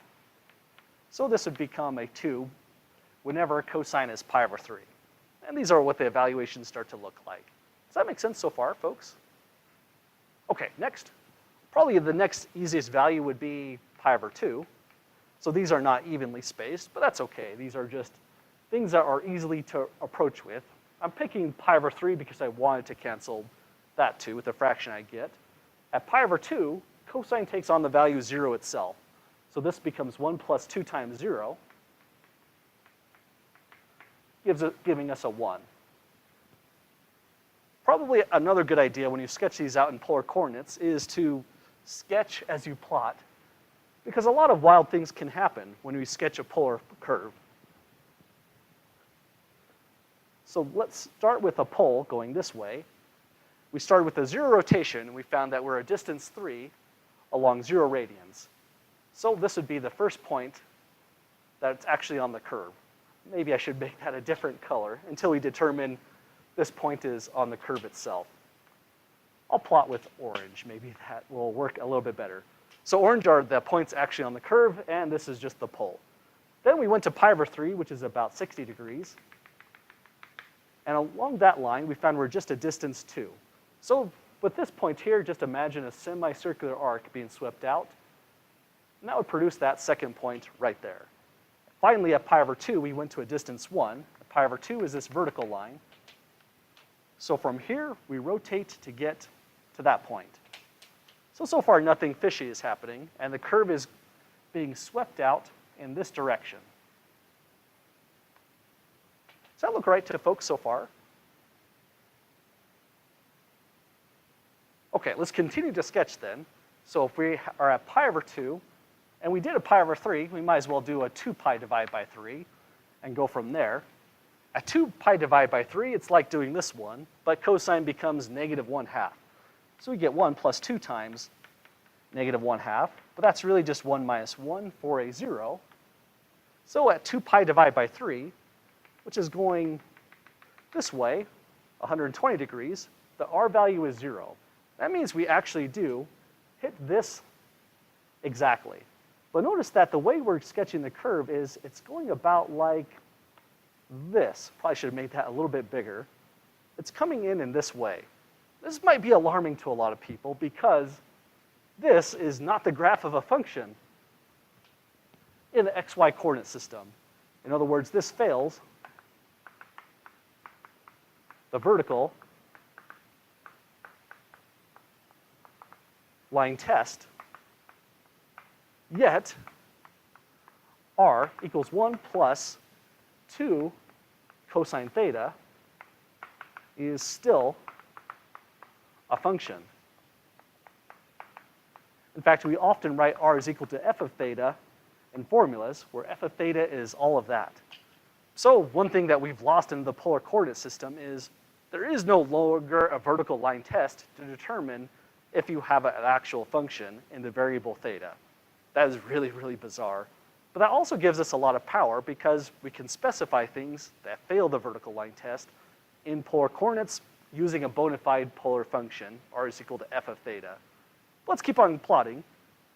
So this would become a 2 whenever cosine is pi over 3. And these are what the evaluations start to look like. Does that make sense so far, folks? Okay, next. Probably the next easiest value would be pi over 2. So these are not evenly spaced, but that's okay. These are just things that are easily to approach with. I'm picking pi over 3 because I wanted to cancel that 2 with the fraction I get. At pi over 2, cosine takes on the value 0 itself. So this becomes 1 plus 2 times 0, giving us a 1. Probably another good idea when you sketch these out in polar coordinates is to sketch as you plot, because a lot of wild things can happen when we sketch a polar curve. So let's start with a pole going this way. We started with a 0 rotation, and we found that we're a distance 3 along 0 radians. So this would be the first point that's actually on the curve. Maybe I should make that a different color until we determine this point is on the curve itself. I'll plot with orange. Maybe that will work a little bit better. So orange are the points actually on the curve, and this is just the pole. Then we went to pi over 3, which is about 60 degrees. And along that line, we found we're just a distance 2. So with this point here, just imagine a semicircular arc being swept out. And that would produce that second point right there. Finally, at pi over 2, we went to a distance 1. Pi over 2 is this vertical line. So from here, we rotate to get to that point. So far, nothing fishy is happening, and the curve is being swept out in this direction. Does that look right to folks so far? Okay, let's continue to sketch then. So if we are at pi over 2, and we did a pi over 3, we might as well do a 2 pi divided by 3 and go from there. At 2 pi divided by 3, it's like doing this one, but cosine becomes negative 1/2. So we get 1 plus 2 times negative 1/2, but that's really just 1 minus 1 for a 0. So at 2 pi divided by 3, which is going this way, 120 degrees, the R value is 0. That means we actually do hit this exactly. But notice that the way we're sketching the curve is it's going about like this. Probably should have made that a little bit bigger. It's coming in this way. This might be alarming to a lot of people because this is not the graph of a function in the xy coordinate system. In other words, this fails the vertical line test, yet R equals 1 plus 2 cosine theta is still a function. In fact, we often write R is equal to f of theta in formulas, where f of theta is all of that. So one thing that we've lost in the polar coordinate system is there is no longer a vertical line test to determine if you have an actual function in the variable theta. That is really, really bizarre. But that also gives us a lot of power because we can specify things that fail the vertical line test in polar coordinates using a bona fide polar function, R is equal to f of theta. Let's keep on plotting.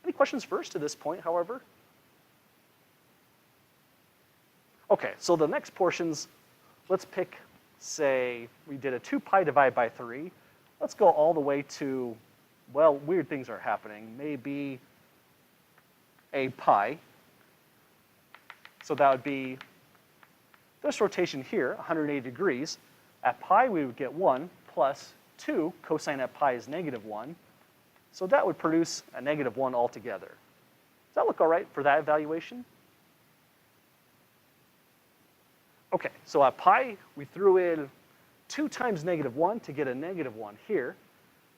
Any questions first to this point, however? Okay, so the next portions, let's pick, say, we did a 2 pi divided by 3. Let's go all the way to, well, weird things are happening. Maybe a pi. So that would be this rotation here, 180 degrees. At pi, we would get 1 plus 2. Cosine at pi is negative 1. So that would produce a negative 1 altogether. Does that look all right for that evaluation? Okay, so at pi, we threw in 2 times negative 1 to get a negative 1 here.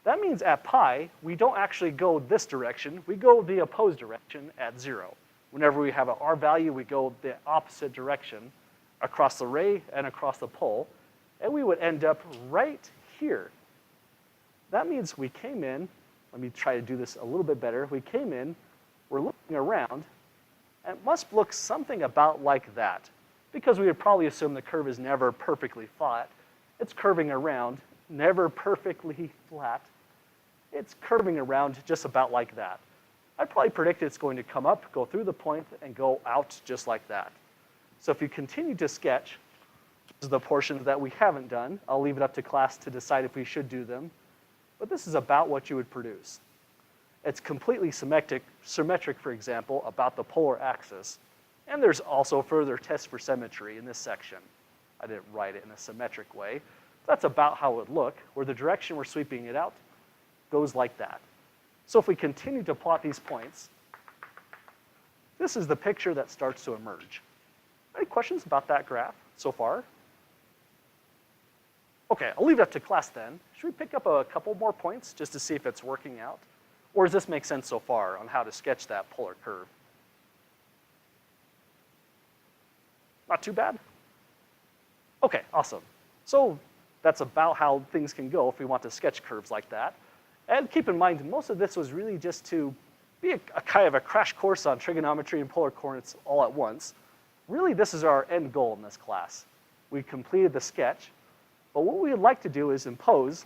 That means at pi, we don't actually go this direction. We go the opposed direction at 0. Whenever we have an R value, we go the opposite direction across the ray and across the pole, and we would end up right here. That means we came in, let me try to do this a little bit better. We came in, we're looking around, and it must look something about like that, because we would probably assume the curve is never perfectly flat. It's curving around, never perfectly flat. It's curving around just about like that. I'd probably predict it's going to come up, go through the point, and go out just like that. So if you continue to sketch, this is the portions that we haven't done. I'll leave it up to class to decide if we should do them. But this is about what you would produce. It's completely symmetric, for example, about the polar axis. And there's also further tests for symmetry in this section. I didn't write it in a symmetric way. That's about how it would look, where the direction we're sweeping it out goes like that. So if we continue to plot these points, this is the picture that starts to emerge. Any questions about that graph so far? Okay, I'll leave it up to class then. Should we pick up a couple more points just to see if it's working out? Or does this make sense so far on how to sketch that polar curve? Not too bad? Okay, awesome. So that's about how things can go if we want to sketch curves like that. And keep in mind, most of this was really just to be a kind of a crash course on trigonometry and polar coordinates all at once. Really, this is our end goal in this class. We completed the sketch, but what we would like to do is impose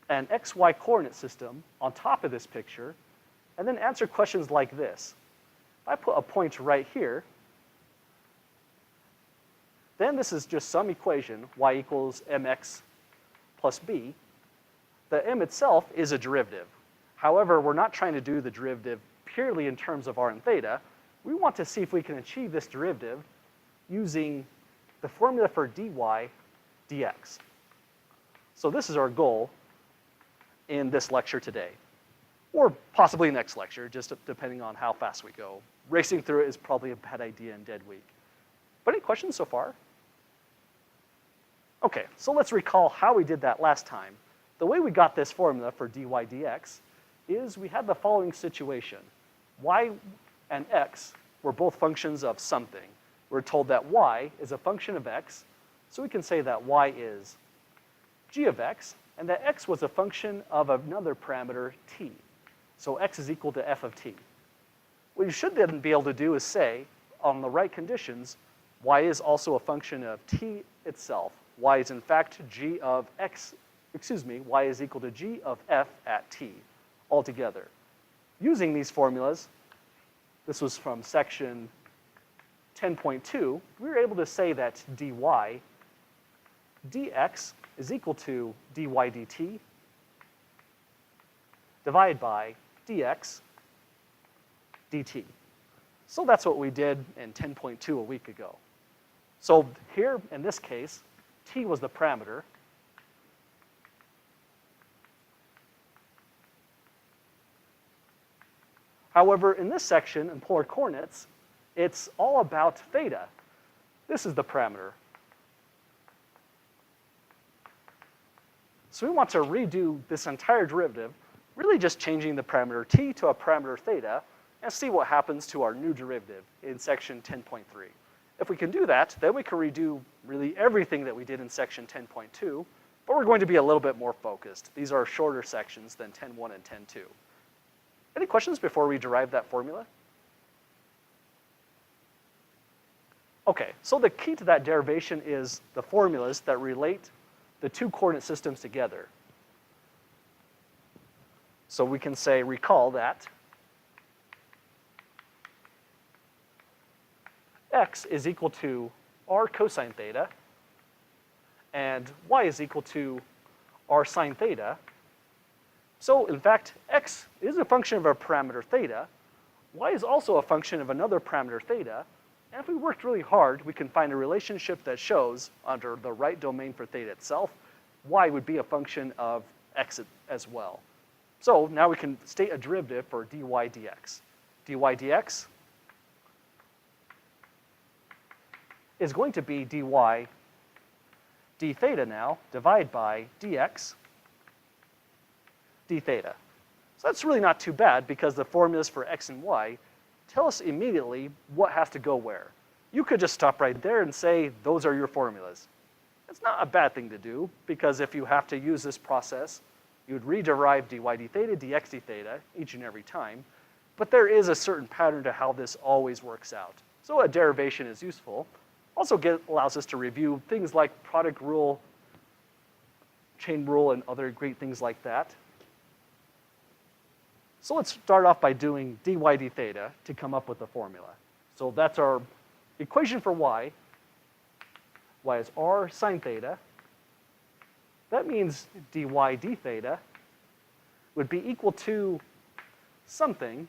an XY coordinate system on top of this picture, and then answer questions like this. If I put a point right here, then this is just some equation, y equals mx plus b. The m itself is a derivative. However, we're not trying to do the derivative purely in terms of r and theta. We want to see if we can achieve this derivative using the formula for dy dx. So this is our goal in this lecture today, or possibly next lecture, just depending on how fast we go. Racing through it is probably a bad idea in dead week. But any questions so far? Okay, so let's recall how we did that last time. The way we got this formula for dy dx is we had the following situation. Y and x were both functions of something. We're told that y is a function of x, so we can say that y is g of x, and that x was a function of another parameter, t. So x is equal to f of t. What you should then be able to do is say, on the right conditions, y is also a function of t itself. Y is in fact g of x, y is equal to g of f at t altogether. Using these formulas, this was from section 10.2, we were able to say that dy dx is equal to dy dt divided by dx dt. So that's what we did in 10.2 a week ago. So here, in this case, t was the parameter. However, in this section, in polar coordinates, it's all about theta. This is the parameter. So we want to redo this entire derivative, really just changing the parameter t to a parameter theta, and see what happens to our new derivative in section 10.3. If we can do that, then we can redo really everything that we did in section 10.2, but we're going to be a little bit more focused. These are shorter sections than 10.1 and 10.2. Any questions before we derive that formula? Okay, so the key to that derivation is the formulas that relate the two coordinate systems together. So we can say, recall that x is equal to r cosine theta, and y is equal to r sine theta. So in fact, x is a function of a parameter theta, y is also a function of another parameter theta, and if we worked really hard, we can find a relationship that shows, under the right domain for theta itself, y would be a function of x as well. So now we can state a derivative for dy dx. dy dx is going to be dy d theta now, divided by dx d theta. So that's really not too bad because the formulas for x and y tell us immediately what has to go where. You could just stop right there and say, those are your formulas. It's not a bad thing to do because if you have to use this process, you would rederive dy d theta, dx d theta each and every time, but there is a certain pattern to how this always works out. So a derivation is useful. Also allows us to review things like product rule, chain rule, and other great things like that. So let's start off by doing dy d theta to come up with the formula. So that's our equation for y. Y is r sine theta. That means dy d theta would be equal to something.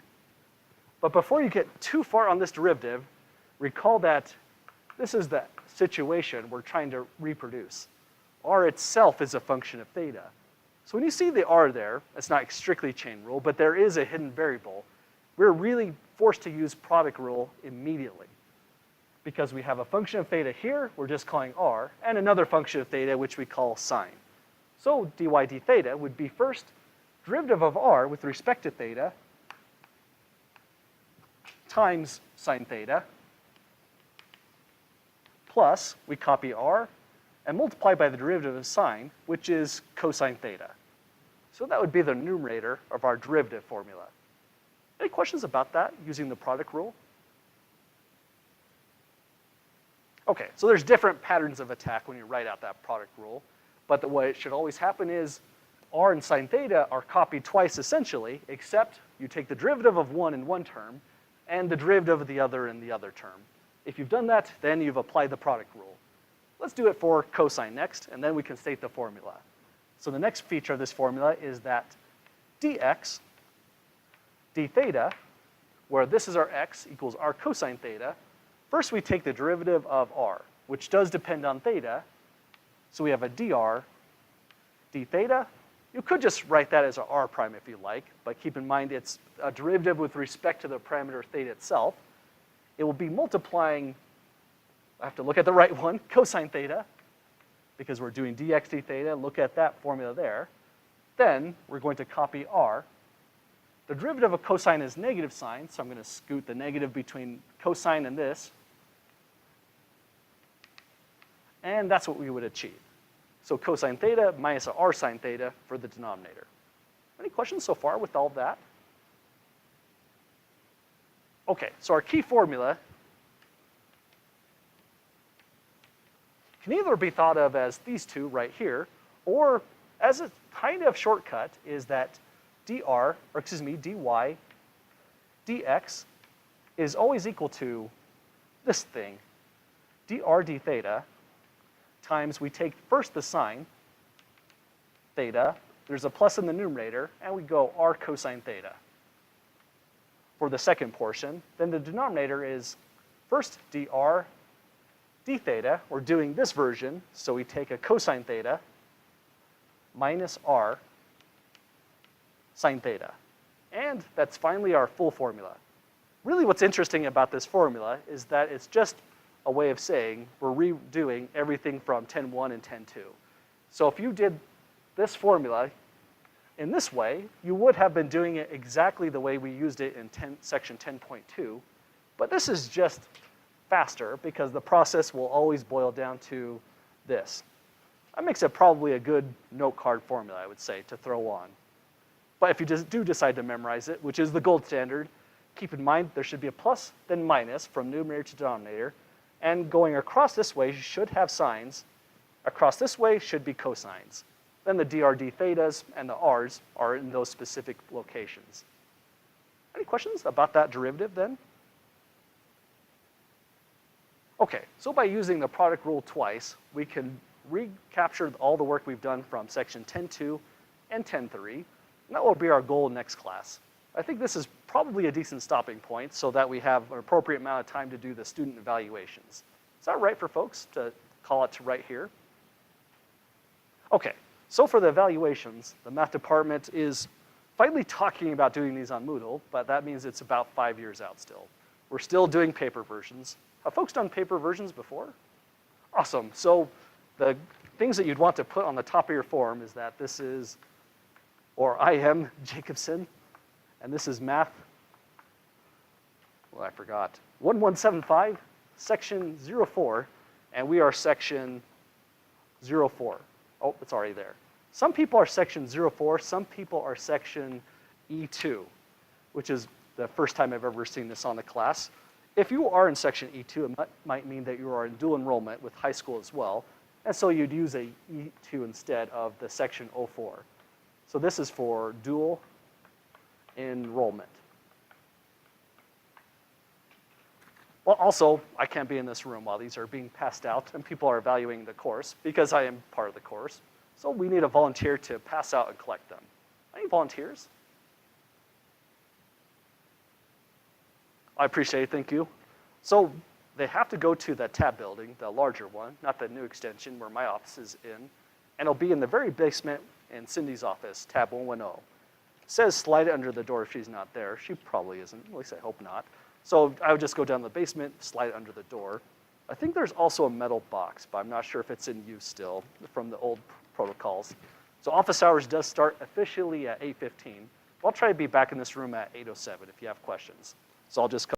But before you get too far on this derivative, recall that this is the situation we're trying to reproduce. R itself is a function of theta. So when you see the r there, it's not strictly chain rule, but there is a hidden variable. We're really forced to use product rule immediately. Because we have a function of theta here, we're just calling r, and another function of theta, which we call sine. So dy d theta would be first derivative of r with respect to theta times sine theta, plus we copy r and multiply by the derivative of sine, which is cosine theta. So that would be the numerator of our derivative formula. Any questions about that using the product rule? Okay, so there's different patterns of attack when you write out that product rule, but what should always happen is r and sine theta are copied twice essentially, except you take the derivative of one in one term and the derivative of the other in the other term. If you've done that, then you've applied the product rule. Let's do it for cosine next, and then we can state the formula. So the next feature of this formula is that dx d theta, where this is our x, equals r cosine theta. First, we take the derivative of r, which does depend on theta. So we have a dr d theta. You could just write that as a r prime if you like, but keep in mind it's a derivative with respect to the parameter theta itself. It will be multiplying, I have to look at the right one, cosine theta, because we're doing dx d theta. Look at that formula there. Then we're going to copy r. The derivative of cosine is negative sign, so I'm going to scoot the negative between cosine and this. And that's what we would achieve. So cosine theta minus r sine theta for the denominator. Any questions so far with all of that? Okay, so our key formula can either be thought of as these two right here, or as a kind of dy is that dy dx is always equal to this thing, dr d theta, times we take first the sine theta, there's a plus in the numerator, and we go r cosine theta. For the second portion, then the denominator is first dr d theta. We're doing this version, so we take a cosine theta minus r sine theta. And that's finally our full formula. Really what's interesting about this formula is that it's just a way of saying we're redoing everything from 10.1 and 10.2. So if you did this formula in this way, you would have been doing it exactly the way we used it in section 10.2, but this is just faster because the process will always boil down to this. That makes it probably a good note card formula, I would say, to throw on. But if you do decide to memorize it, which is the gold standard, keep in mind there should be a plus, then minus from numerator to denominator. And going across this way, you should have signs. Across this way should be cosines. Then the dr d thetas and the r's are in those specific locations. Any questions about that derivative then? Okay, so by using the product rule twice, we can recapture all the work we've done from section 10.2 and 10.3, and that will be our goal next class. I think this is probably a decent stopping point so that we have an appropriate amount of time to do the student evaluations. Is that right for folks to call it to right here? Okay, so for the evaluations, the math department is finally talking about doing these on Moodle, but that means it's about 5 years out still. We're still doing paper versions. Have folks done paper versions before? Awesome. So the things that you'd want to put on the top of your form is that this is, or I am Jacobson, and this is math, well, I forgot, 1175, section 04, and we are section 04. Oh, it's already there. Some people are section 04, some people are section E2, which is the first time I've ever seen this on the class. If you are in section E2, it might mean that you are in dual enrollment with high school as well, and so you'd use a E2 instead of the section 04. So this is for dual enrollment. Well, also, I can't be in this room while these are being passed out and people are evaluating the course because I am part of the course. So we need a volunteer to pass out and collect them. Any volunteers? I appreciate it, thank you. So they have to go to the tab building, the larger one, not the new extension where my office is in, and it'll be in the very basement in Cindy's office, tab 110. It says slide it under the door if she's not there. She probably isn't, at least I hope not. So I would just go down the basement, slide it under the door. I think there's also a metal box, but I'm not sure if it's in use still from the old protocols. So office hours does start officially at 8:15. I'll try to be back in this room at 8:07 if you have questions. So I'll just come